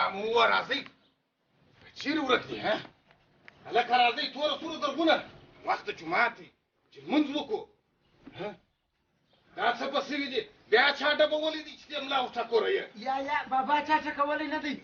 بلا مو راځي چیرې ورک دي ها هلکه راځئ توره توره درګونه وخت د جومات دی چې لمونځ وکړو دا څه پسې وي دي بیا چا ډبولی دي چې دې ملا وټکوره یې یا بابا چا ټکولی نه دی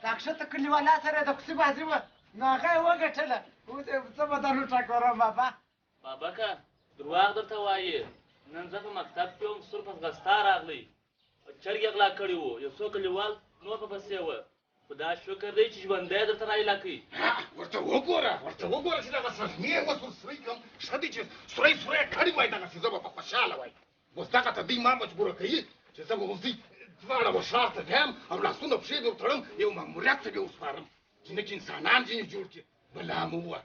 راکښته کلیوالا سره د کوڅې بازي وه نو هغه یې وګټله اوس څه به درنو ټکورم بابا بابکه درواغ درته وایي نن زه په مکتب کې وم سور په ځغستا راغلی چرګ یې غلا کړي وو یو څو کلیوال نور په پسې وه خو دا شکر دی چې ژوندی درته راایله کوي ورته وګوره چې دغه صحنې اوس ورسرۍ کړم ښه دی چې سوری کړي وای دغسې زه به په خوشحاله وای اوس دغه ته دوی ما مجبوره کوي چې زه به اوس دوی دواړه به ښار ته بیم او لاسونه پښې به وتړم یو ماموریت ته به وسپارم چې نه چې انسانان ځینې جوړ کړي بلا مو ووه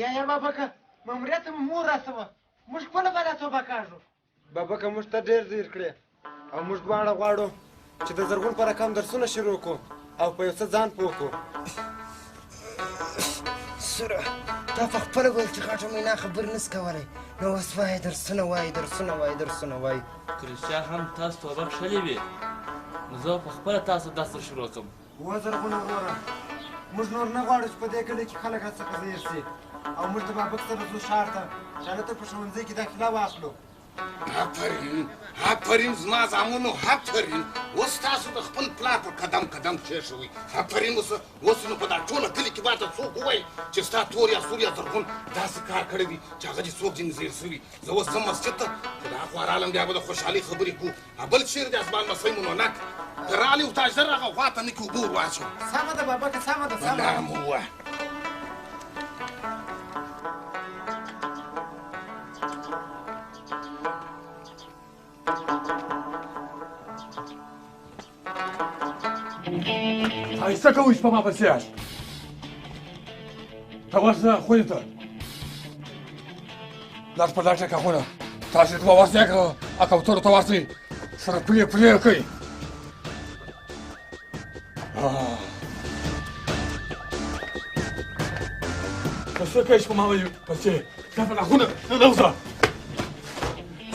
یا بابکه ماموریت ته مو مور راسوه موږ خپله به دا توبه کاږو بابکه موږ ته ډېر زیر کړې او موږ دواړه غواړو چې د زرغون په رقم درسونه شروع کړو او په یو څه ځان پوه کړو سره تا په خپله ویل چې غټه مینا خبرې نس کولی نو اوس وایې درسونه وایي که رښتیا هم تاسو توبه کښلې وي نو زه په خپله تاسو درس در شروع کړم و زرغونه وګوره موږ نور نه غواړو چې په دې کلي کې خلک راڅخه زیر شي او موږ د بابک سره ځو ښار ته چې هلته په ښوونځي کې داخله واخلو آفرین زما زامنو آفرین اوس تاسو د خپل پلار په قدم کېښوئ آفرین اوس نو په دا ټوله کلي کې باته څوک ووایي چې ستا تور یا سور یا زرغون داسې کار کړی وي چې هغه دې څوک ځینې زیر سوي زه اوس ځم مسجد ته چې د هغو رالم بیا به د خوشحالۍ خبرې کوو بل چیرې د اسمان مسۍ مونونک که رالې و تا ژر هغه غوا ته نه کې اوبه ور واچوه سمه ده بابکه سمه ده بلا مو ووایه څه کوئ چې په ما پسې یاست ته ورځه خونې ته لاس په لاس کاخونه تاسې ته به ورځئ کوترو ته ورځئ سره پلې کوئ که څه کوئ چې په ما پسې دا په لاخونه ننوځه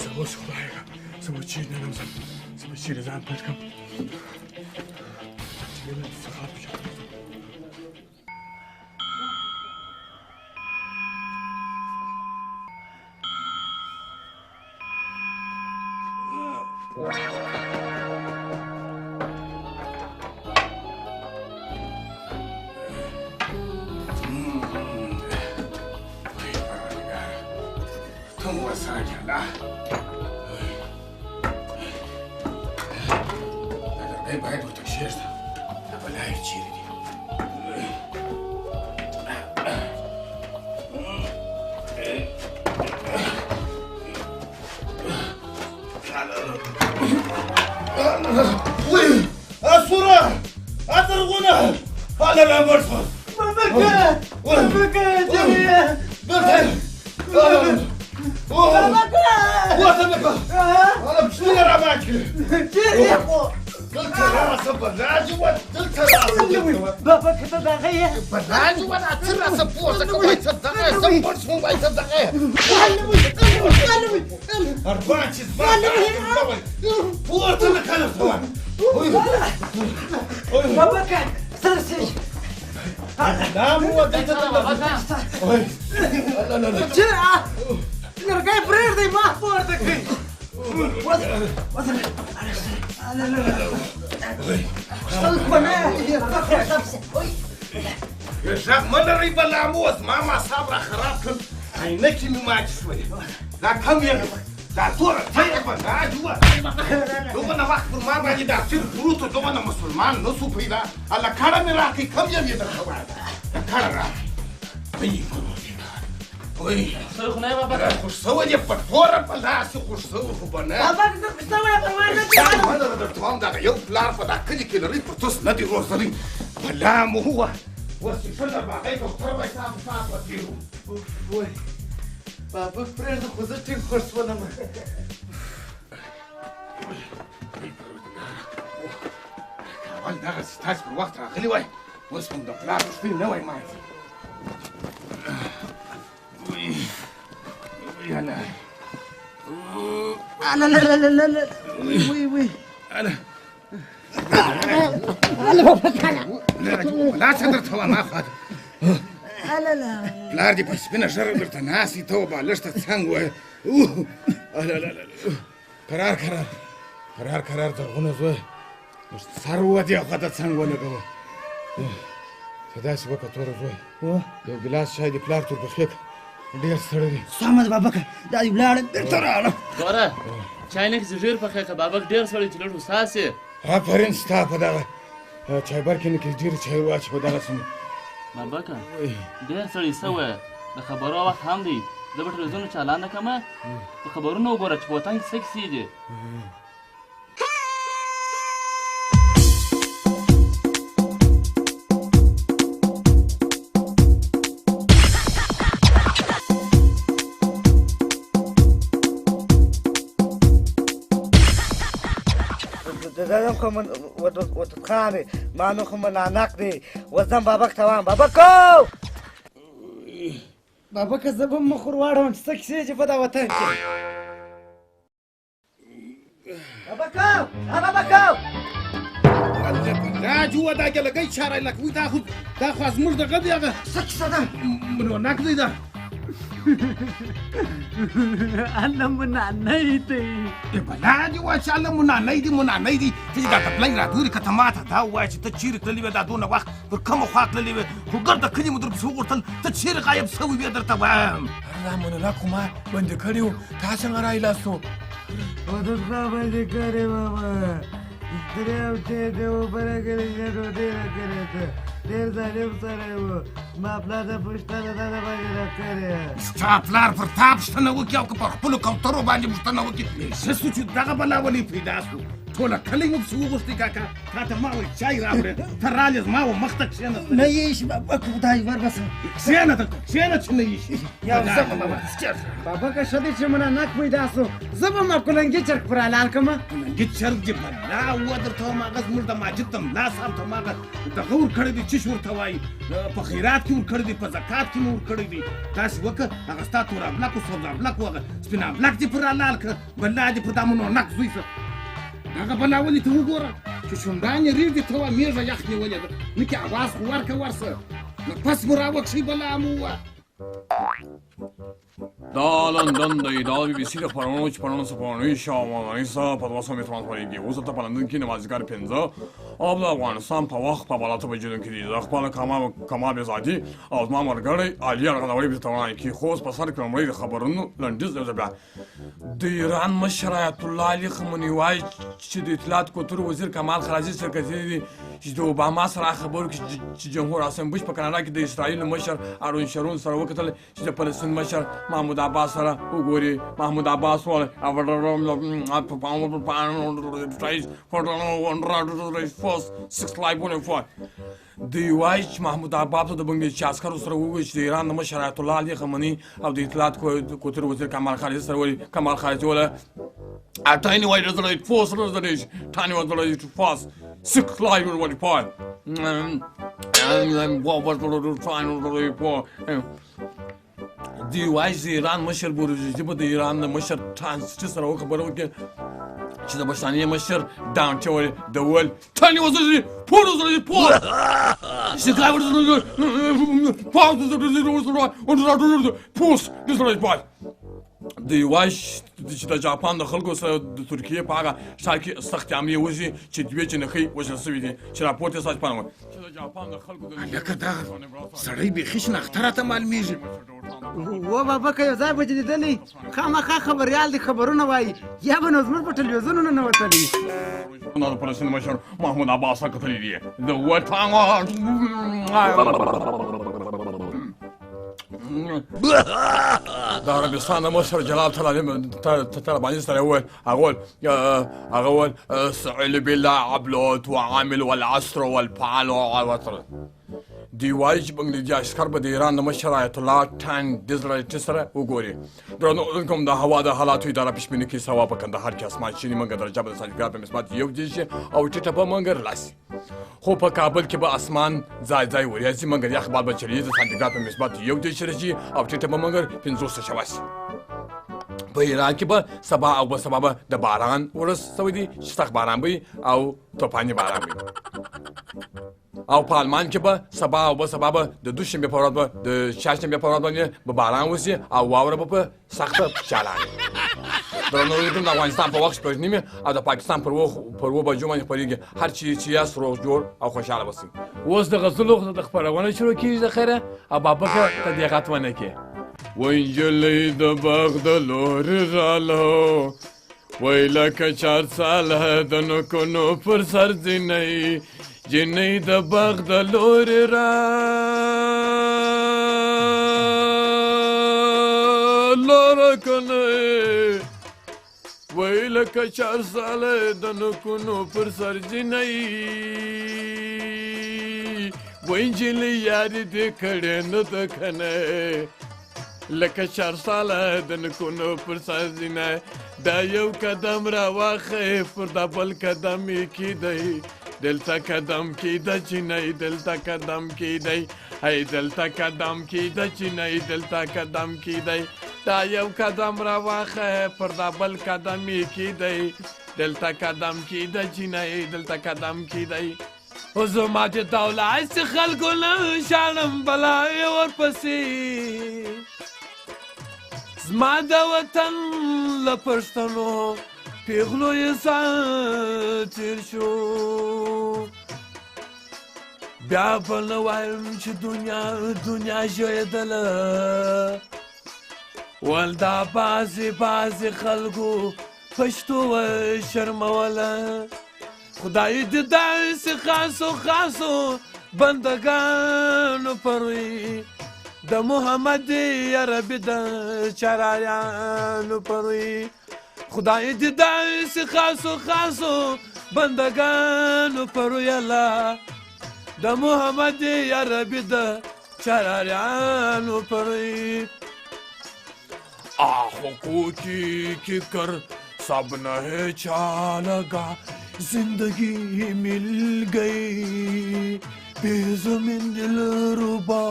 زه اوس خدایه زه به چیرې ننوځم زه به چیرې ځان پټ کړم باید ورته کښېږده دا بلاوې چیرې دي سوره زرغونه هله لا مړ شوه بابکه جميله أنا بشتغل معك. قلت راسه بلاجي قلت راسه بابا كده دغيه بلاجي وانا ترى سبوسه كويس صدقه سبوس مو باي صدقه أربعة شزبان فوت لك أنا طبعا بابا كان سرسي لا مو وديت لا جرعة نرجع برير دي ما فوردك وزن لا يا شيخ من الريب اللاموس ماما صابرة خراب كل عينك ما تسوي لا كم يا لا تورا تيبا لا جوا لو انا وقت ما باجي دا تصير فروتو لو انا مسلمان نصو بيلا على كرم راكي كم يا ميدا خواد كرم راكي وي سرخنا يا بابا خوش سوى يا بطورة بلاسي خوش سوى خبانا بابا كده سوى يا بابا هذا درتوام دا يوم بلار فدا كلي كي نريد بطوس ندي روزالين بلا مو هو وسي فلا بعيد وطربا يسام صاحب وتيرو وي بابا فريد خوزتي خوش ولا ما والله نغز ستاس بالوقت راغلي واي واسمه دا بلار مش فين نواي معي وي انا لا لا لا لا لا وي انا انا بابا كان لا څه درته وایم اخوا هلالا پلار دې په سپینه ژره درته ناست وي ته وبالښت ته څنګ وایه کرار زرغونه زوی سر ووتې او خواته څنګ ولګوه ته داسې وکړه توره زوی یو ګیلاس چای دې پلار ته ورپسې کړه ډېر ستړی دی سمه ده بابکه دا دې ولاړم بېرته راغلم ګوره چاینک چې ژر پخې کړه بابک ډېر سړی چې لږ حساس یې آفرین ستا په دغه چایبرکې کې ډېر چای واچي په دغسې بابکه ډېر سړی سوی د خبرو وخت هم دی زه به ټلویزیون چالانه کړمه د خبرونه وګوره چې په وطن کې څه کیسې دي زدم خو من وتخاني ما نو خو من نقدي وزن بابک توام بابکو بابک زبم مخور واړم څه کیسې چې په دا وطن کې بابکو لا جوا دا ګلګۍ چاره لکه وي دا خو زموږ دغه دی هغه څه کیسه ده نو نک دی دا انا منعنی دی بلا دې وایه چې الله منعنی دي ته چې دا تپلی راګورې که ته ماته دا ووایه چې ته چیرې تللی وې دا دونه وخت پر کومه خوا تللی وې خو ګرده کلي مو درپسې وغوښتل ته چیرې غایب سوی وې درته وایم الله منله خو ما بندي کړي وو تا څنګه راایلاستو ودرته باندې کړې بابا درې هفتې دې اوبره کړې ډوډۍ راکړې ته ډېر ظالم سړی و ما پلار ته پوښتنه دا باندې راکړې ستا پلار پر تا پوښتنه وکړي او که پر خپلو کوترو باندې پوښتنه وکړي ښه سو چې دغه بلا ولې پیدا سو ټوله کلی مو پسې وغوښتې کاکا تا ته ما وایي چای راوړې ته رالې زما و مخ ته کښېنه نه یې بابک خدای وربسه کښېنه چې نه ایشي بابا که ښه دی چې منعنق پیدا سو زه به ما کلنګي چرګ پر حلال کړمه کلنګي چرګ دې بلا وه درته وایم هغه زموږ د ماجد د ملا صاحب ته ما هغه دغه ورکړی دی چش ورته وایي په خیرات کې ورکړی دی په زکات کې مې ورکړی دی داسې وکړه هغه ستا تور ابلک و سوز ابلک و هغه سپین ابلک دې پر حلال کړه بلا دې په دا منعنق زوی څه هغه بلا ولې ته وګوره چې شونډان یې ریږدي ته وه مېږه یخ نیولې ده نه کې اواز خو ورکه ورسه نفس مو راوکښئ بلا مو ووه دا لندن دی دا بي بي سي د خپرونو چې خپرونه سپارنوي شاواني سه په 200 ترانسفرېږي اوس دلته په لندن کې د مازدیګر 5 او د افغانستان په وخت په بالا 8 بجې کې دي زه خپله کمال بېزادي او زما ملګری علي ارغنداوي بېرته وړاندې کړي خو اوس په سر کې لومړی د خبرونو لنډیز دی بیا د ایران مشر آیت الله علي خمیني وایي چې د اطلاعات کلتور وزیر کمال خرازي سرکتي دي چې د اوباما سره خبرو کې چې جمهور حسن بوش په کاناډا کې د اسرائیل مشر ارون شرون سره وکتل چې د فلسطین مشر محمود عباس سره وګوري محمود عباس وایي دوی وایي چې محمود عباس د بنګلاديش عسکرو سره وګوري چې د ایران د مشر آیت الله علي خمیني او د اطلاعات کلتور وزیر کمال خرازي سره وایي کمال خرازي وایي Tiny white is the force of the dish, tiny was the fast, 6 live what you point. And then what was the final report? The wise Iran Mashar Burj, the Iran, the Mashar transistor, she's the Bashani Mashar down to the world. Tiny was the poor of the report. She got the post, this right boy. د وایي چې د جاپان د خلکو سره د ترکیې په هغه ښار کې سختې حملې وشي چې دوې جنښۍ وژل شوي دي چې راپور یې ساج پانوه چې د جاپان د خلکو لکه دغه سړی بیخي شناخته راته معلومېږي و بابا که یو ځای به دې لیدلی خامخا خبریال دې خبرونه وایي یا به نو زموږ په ټلویزیونونو نه وتلي د فلسطین مشر محمود عباس کتلي دي د وطن د عربستان مشر جلال طلباني سره وویل هغه وویل سعيل بالله عبلوت وعامل والعصر والفعل والوتر دوی وایي چې بنګلاديش عسکر به د ایران د مشر آیت الله ټانک ډیزرایټ سره وګوري درنو اوریدونکو د هوا د حالاتو اداره پیشبیني کوي هوا په کندهار کې اسمان شینې منګه درجه به د سانتیګراد په مثبت 1 درجه او ټیټه به منګه رلاسي خو په کابل کې به اسمان ځای ځای وریځي منګه یخ باد به چلیږي د سانتیګراد په مثبت 1 درجه او ټیټه به منګه 50 شواسي په ایران کې به سبا او به سبا به د باران ورځ سوی دي چې سخت باران به او توپاني باران به او په آلمان کې به سبا او به سبا به د دوشنبې په ورځ به د چهارشنبې په ورځ باندې به باران وشي او واوره به په سخته چالانه درنو لیدم د افغانستان په وخت شپږ نیمې او د پاکستان پر 7 بجو باندې خپرېږي هر چی چې یاست روغ جوړ او خوشحاله اوسئ. اوس د غزلو د خپرونه شروع کېږي د خیره او بابکه ته دقت ونه کړې. وای نجلۍ د باغ د لورې راله وای لکه 4 ساله د نوکونو پر سر ځینۍ جنۍ د باغ د لورې راله کنه وای لکه 4 ساله د نوکونو پر سر ځینۍ وای نجلۍ یاري دې کړې نه ده کنه لکه 4 ساله د نوکونو پر سر ځینۍ دا یو قدم راواخې پر دا بل قدم یې کیدی دلته قدم کیده چینی دلته قدم کیدی هی دلته قدم کیده چینی دلته قدم کیدی دا یو قدم راواخې پر دا بل قدم یې کیدی دلته قدم کیده چینی دلته قدم کیدی او زما چې دولای سي خلکو نه شانم بلای ورپسې زما د وطن له پښتنو پیغلو یې ساه تېر شو بیا به نه وایم چې دنیا ژویدله ول دا بعضې خلکو پښتو شرموله خدای دې داسې خاصو بندګانو پروي د محمد عربي د چراریانو پروي خدای دې داسې خاصو بندګانو پروي الله د محمد عربي د چراریانو پروي آخو کی کر سب نہ چالگا زندگی مل گئی بے زمین دل ربا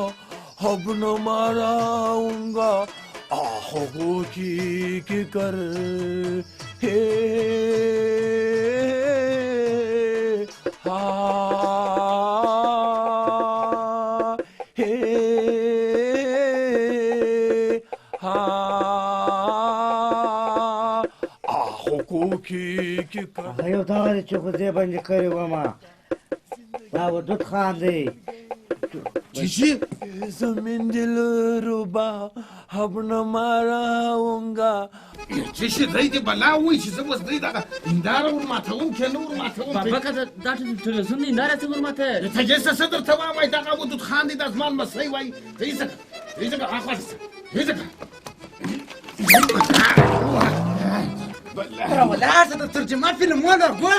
اب نہ ماراؤں گا آہو کی کر ہے هغه یو دغه دی چې په دې باندې کړی ومه دا ودود خان دی چی زمین دل ربا اب نہ ماراؤں گا چی دی دی بلا وای چې زه اوس دی دغه هنداره ورماتوم که نه ورماتوم بابکه دا تلویزیون هنداره څه ورماته ته یې څه درته ووایي دغه ودود خان دی دا زما لمسی وایي ته یې ځکه هاخوا یې ځکه ولا هذا الترجمة فيلم ولا ربوا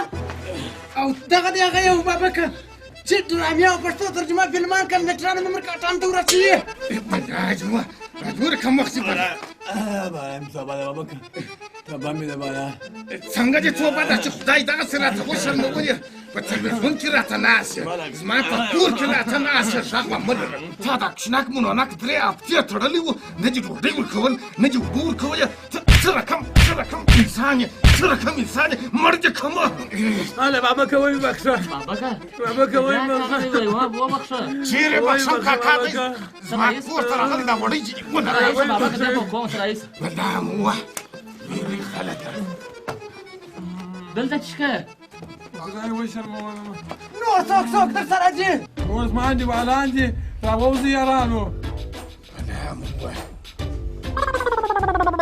او دغه دی هغه یو بابکه چې ډرامې او پښتو ترجمه فلمان کم نټرانو ممر کاټان دورا چی راجوا راجور کوم وخت بلا بایم سبا بابکه تبا مې ده بالا څنګه چې څو بعد چې خدای دغه سره ته وشرمولې په تلویزیون کې راته ناسې زما په کور کې راته ناسې غږ به مه لرم تا دا کشنک مونونک درې هفتې تړلی وو نه دې ډوډۍ ورکول نه دې اوبه ورکولې څه رقم انسان یې څه رقم انسان یې مړ دې کمه هله بابکه وبخښه بابکه وبخښه چیرې بخښم کاکا دی زما کور ته راغلی دا وړۍ چې والله موه ویرې خلکه دلته چشکه خدای وشرمولم نور څوک در سره ځي اوس ما عندي وعلى عندي راوځي یارانو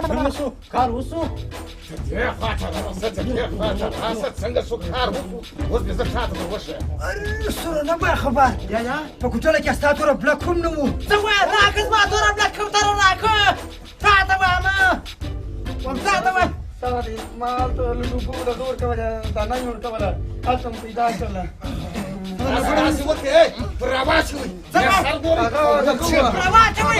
څنګه شو کار وسو دې خاطر راځه څنګه شو کار وسو اوس به زه تاسو ته وشه سره نه ما خبر یا په کوټه کې ستاسو بلاک هم نه وو څه وای راکز ما تور بلاک هم تر راکو تا ته ما ومتا ته ساري ما ته لږه د دور کوله دا نه جوړ کوله هلته پیدا کړله تاسو وکه راواشوي یا سر ګوري راواشوي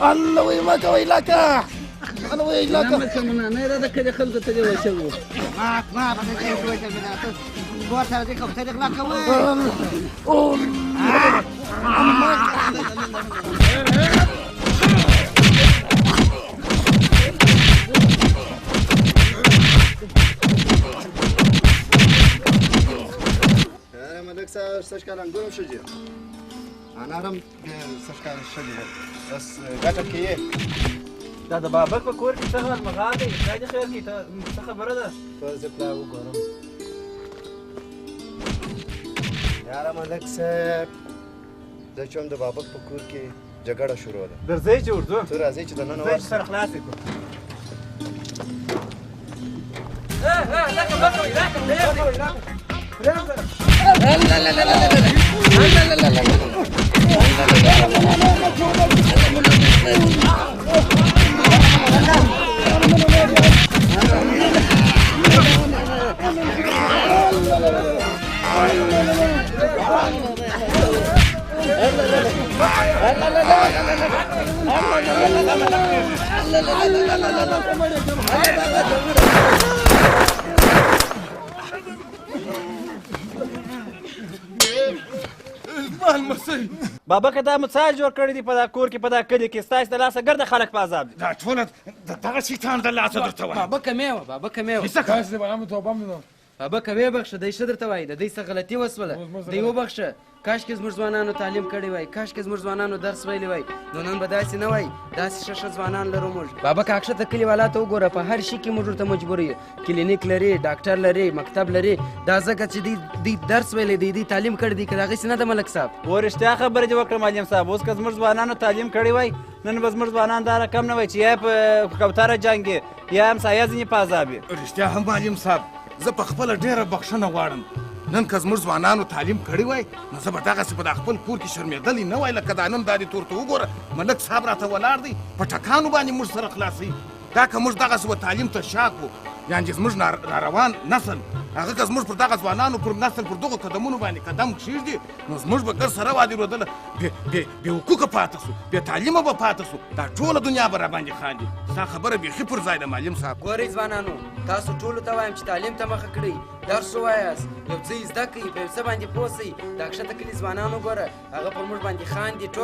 الله وي ما کوي لکه انا وي لکه نه دا کله خلک ته وشو ما به دې کوی چې دا ته ورته دې کوم څه دې لا کوي سږکال انګور هم ښه دي انار هم سږکال ښه دي بس ګټه کې یې دا د بابک په کور کې څه غل مغال دی خدای دې خیر کړي ته څه خبره ده په زه پلا وګورم یاره ملک صاحب د چوم د بابک په کور کې جګړه شروع ده درځئ چې ورځو ته راځئ چې دننه ځئ چې سره خلاص یې کړو لکه مه کوئ بابکه دا مثال جوړ کړی دی په دا کور کې په دا کلي کې ستاسې د لاسه ګرده خلک په عذاب دي دا ټوله دغه شیطان د لاسه درته وایم بابکه مې وه بابکه ویې بخښه دی ښه درته وایي د دوی څه غلطي وسوله دی وبخښه کاشکې زموږ ځوانانو تعلیم کړی وای کاشکې زموږ ځوانانو درس ویلی وای نو نن به داسې نه وای داسې ښه ښه ځوانان لرو موږ بابکه اکښته کلیوالا ته وګوره په هر شي کې موږ ورته مجبور یو کلینیک لري ډاکټر لري مکتب لري دا ځکه چې دوی درس ویلی دی دوی تعلیم کړی دی که د هغسې نه ده ملک صاحب و رښتیا خبرې دې وکړه معلم صاحب اوس که زموږ ځوانانو تعلیم کړی وای نن به زموږ ځوانان دا رقم نه وای چې یا په کوتره جنګ یا همسایه ځینې په عذاب رښتیا هم معلم صاحب زه په خپله ډېره بخښنه غواړم نن که زموږ ځوانانو تعلیم کړی وای نو زه به دغسې په دا خپل کور کې شرمېدلی نه وای لکه دا نن دا دې تورته وګوره ملک صاحب راته ولاړ دی په ټکانو باندې موږ سره خلاصوي دا که موږ دغسې و تعلیم ته شاک وو یعنې زموږ ناروان نسل هغه که زموږ پر دغه ځوانانو پر نسل پر دغو قدمونو باندې قدم کښېږدي نو زموږ به ګر سره وادي رودله بې حقوقه پاته سو بې تعلیمه به پاته سو دا ټوله دنیا به راباندې خاندي ستا خبره بیخي پر ځای ده معلم صاحب ګورئ ځوانانو تاسو ټولو ته وایم چې تعلیم ته مخه کړئ درس ووایاست یو څه یې زده کړئ په یو څه باندې پوه سئ دا کښته کلي ځوانان وګوره هغه پر موږ باندې خاندي ټوله